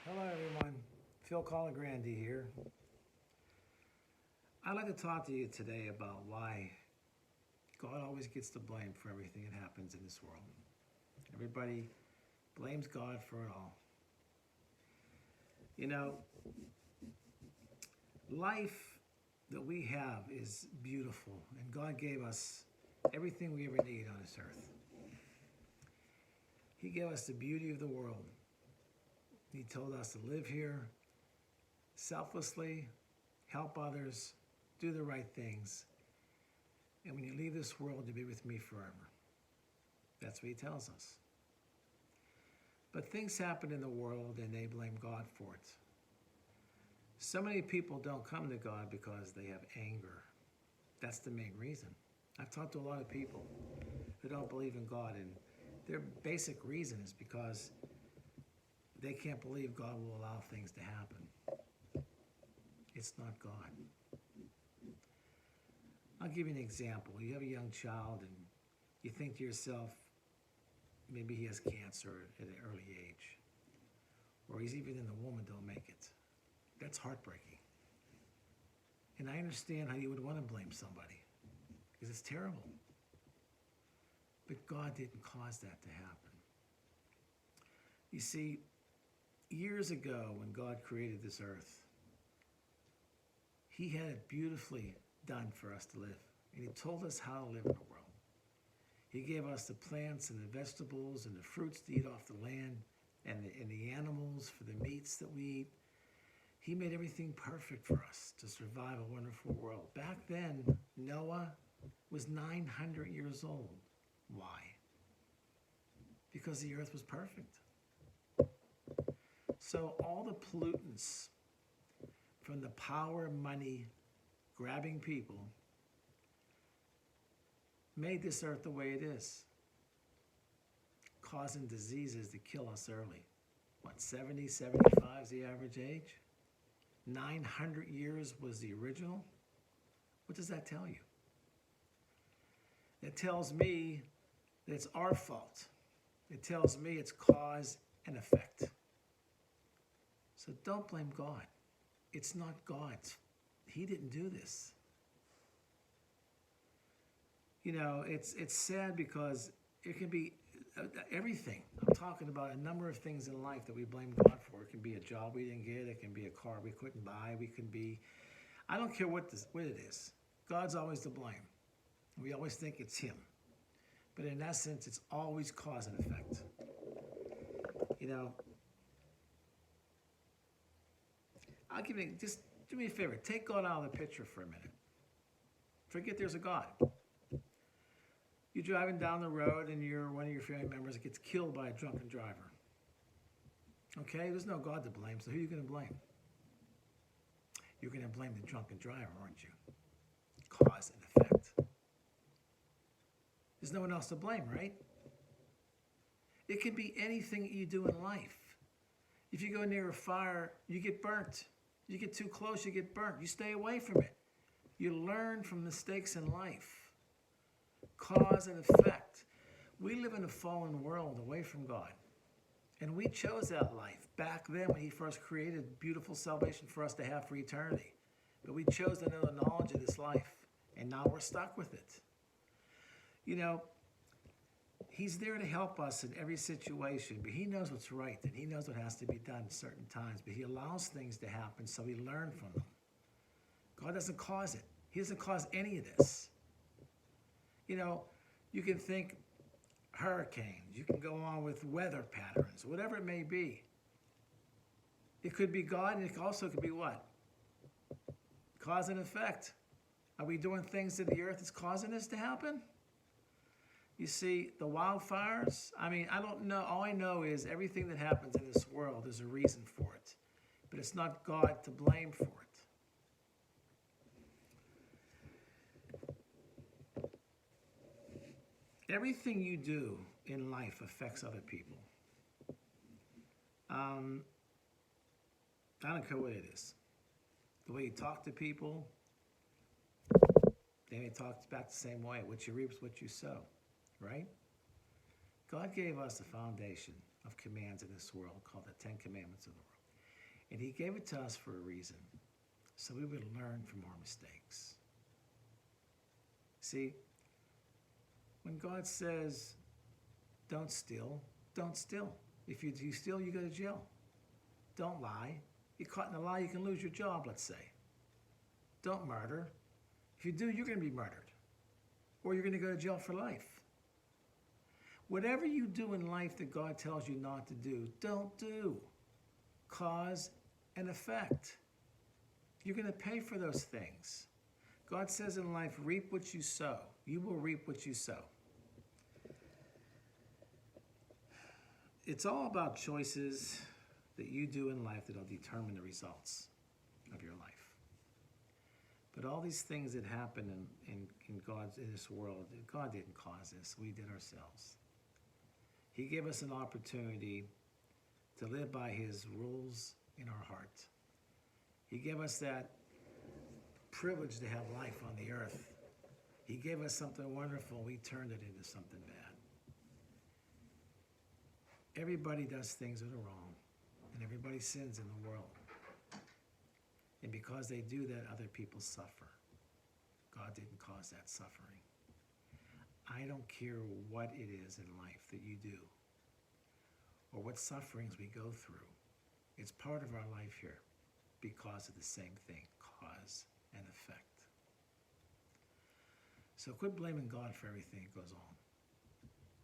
Hello, everyone. Phil Colagrande here. I'd like to talk to you today about why God always gets the blame for everything that happens in this world. Everybody blames God for it all. You know, life that we have is beautiful, and God gave us everything we ever need on this earth. He gave us the beauty of the world. He told us to live here selflessly, help others, do the right things, and when you leave this world, you'll be with me forever. That's what he tells us. But things happen in the world and they blame God for it. So many people don't come to God because they have anger. That's the main reason. I've talked to a lot of people who don't believe in God, and their basic reason is because they can't believe God will allow things to happen. It's not God. I'll give you an example. You have a young child and you think to yourself, maybe he has cancer at an early age, or he's even in the womb and don't make it. That's heartbreaking. And I understand how you would want to blame somebody, because it's terrible. But God didn't cause that to happen. You see, years ago when God created this earth, he had it beautifully done for us to live. And he told us how to live in the world. He gave us the plants and the vegetables and the fruits to eat off the land, and the animals for the meats that we eat. He made everything perfect for us to survive a wonderful world. Back then, Noah was 900 years old. Why? Because the earth was perfect. So all the pollutants from the power, money, grabbing people made this earth the way it is, causing diseases that kill us early. What, 70, 75 is the average age? 900 years was the original? What does that tell you? It tells me that it's our fault. It tells me it's cause and effect. So don't blame God. It's not God's. He didn't do this. You know, it's sad because it can be everything. I'm talking about a number of things in life that we blame God for. It can be a job we didn't get. It can be a car we couldn't buy. I don't care what it is. God's always to blame. We always think it's him. But in essence, it's always cause and effect. You know, just do me a favor. Take God out of the picture for a minute. Forget there's a God. You're driving down the road and one of your family members gets killed by a drunken driver. Okay, there's no God to blame, so who are you going to blame? You're going to blame the drunken driver, aren't you? Cause and effect. There's no one else to blame, right? It can be anything you do in life. If you go near a fire, you get burnt. You get too close, you get burnt. You stay away from it. You learn from mistakes in life. Cause and effect. We live in a fallen world away from God. And we chose that life back then when he first created beautiful salvation for us to have for eternity. But we chose to know the knowledge of this life, and now we're stuck with it. You know, he's there to help us in every situation, but he knows what's right, and he knows what has to be done at certain times, but he allows things to happen so we learn from them. God doesn't cause it. He doesn't cause any of this. You know, you can think hurricanes, you can go on with weather patterns, whatever it may be. It could be God, and it also could be what? Cause and effect. Are we doing things to the earth that's causing this to happen? You see, the wildfires, I don't know. All I know is everything that happens in this world, there's a reason for it. But it's not God to blame for it. Everything you do in life affects other people. I don't care what it is. The way you talk to people, they may talk back the same way. What you reap is what you sow, right? God gave us a foundation of commands in this world called the Ten Commandments of the world. And he gave it to us for a reason, so we would learn from our mistakes. See, when God says, don't steal, don't steal. If you steal, you go to jail. Don't lie. You're caught in a lie, you can lose your job, let's say. Don't murder. If you do, you're going to be murdered. Or you're going to go to jail for life. Whatever you do in life that God tells you not to do, don't do. Cause and effect. You're going to pay for those things. God says in life, reap what you sow. You will reap what you sow. It's all about choices that you do in life that will determine the results of your life. But all these things that happen in this world, God didn't cause this. We did ourselves. He gave us an opportunity to live by his rules in our heart. He gave us that privilege to have life on the earth. He gave us something wonderful. We turned it into something bad. Everybody does things that are wrong, and everybody sins in the world. And because they do that, other people suffer. God didn't cause that suffering. I don't care what it is in life that you do, or what sufferings we go through. It's part of our life here because of the same thing, cause and effect. So quit blaming God for everything that goes on.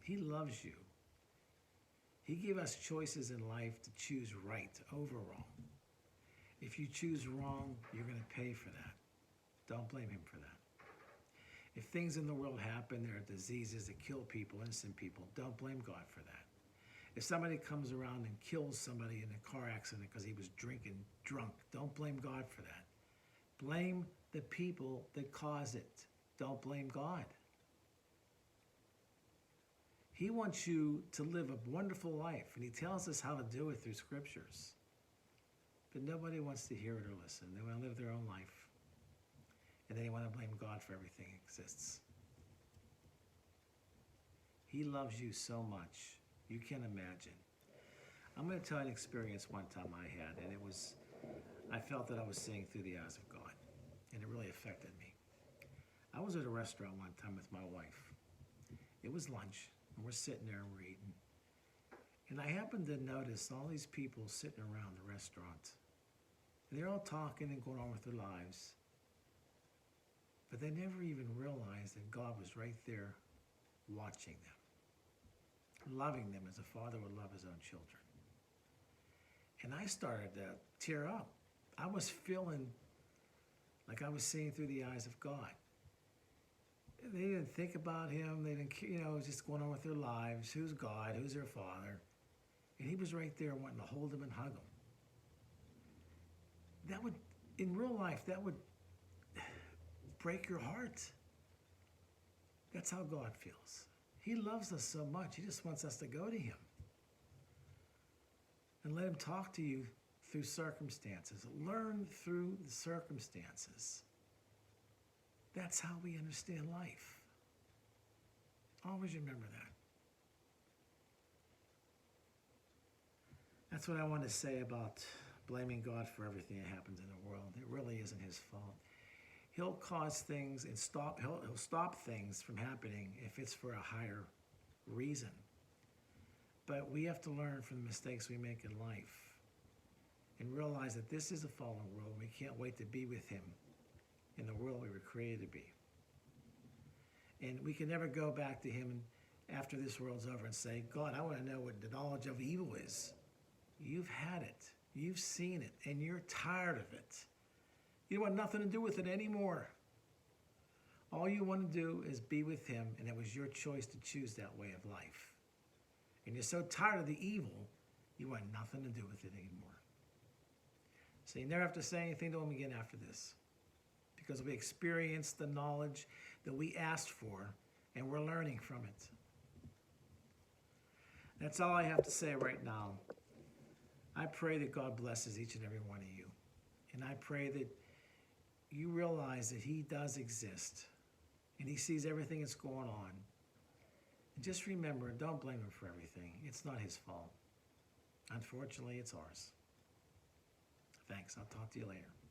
He loves you. He gave us choices in life to choose right over wrong. If you choose wrong, you're going to pay for that. Don't blame him for that. If things in the world happen, there are diseases that kill people, innocent people, don't blame God for that. If somebody comes around and kills somebody in a car accident because he was drinking drunk, don't blame God for that. Blame the people that cause it. Don't blame God. He wants you to live a wonderful life, and he tells us how to do it through scriptures. But nobody wants to hear it or listen. They want to live their own life. And they want to blame God for everything that exists. He loves you so much, you can't imagine. I'm going to tell you an experience one time I had, and I felt that I was seeing through the eyes of God, and it really affected me. I was at a restaurant one time with my wife. It was lunch, and we're sitting there and we're eating. And I happened to notice all these people sitting around the restaurant. And they're all talking and going on with their lives. But they never even realized that God was right there watching them, loving them as a father would love his own children. And I started to tear up. I was feeling like I was seeing through the eyes of God. They didn't think about him. They didn't, just going on with their lives. Who's God? Who's their father? And he was right there wanting to hold them and hug them. That would, in real life, that would break your heart. That's how God feels. He loves us so much. He just wants us to go to him and let him talk to you through circumstances. Learn through the circumstances. That's how we understand life. Always remember that. That's what I want to say about blaming God for everything that happens in the world. It really isn't his fault. He'll cause things and he'll stop things from happening if it's for a higher reason. But we have to learn from the mistakes we make in life and realize that this is a fallen world. We can't wait to be with him in the world we were created to be. And we can never go back to him after this world's over and say, God, I want to know what the knowledge of evil is. You've had it. You've seen it. And you're tired of it. You don't want nothing to do with it anymore. All you want to do is be with him, and it was your choice to choose that way of life. And you're so tired of the evil, you want nothing to do with it anymore. So you never have to say anything to him again after this, because we experienced the knowledge that we asked for, and we're learning from it. That's all I have to say right now. I pray that God blesses each and every one of you. And I pray that you realize that he does exist, and he sees everything that's going on. And just remember, don't blame him for everything. It's not his fault. Unfortunately, it's ours. Thanks. I'll talk to you later.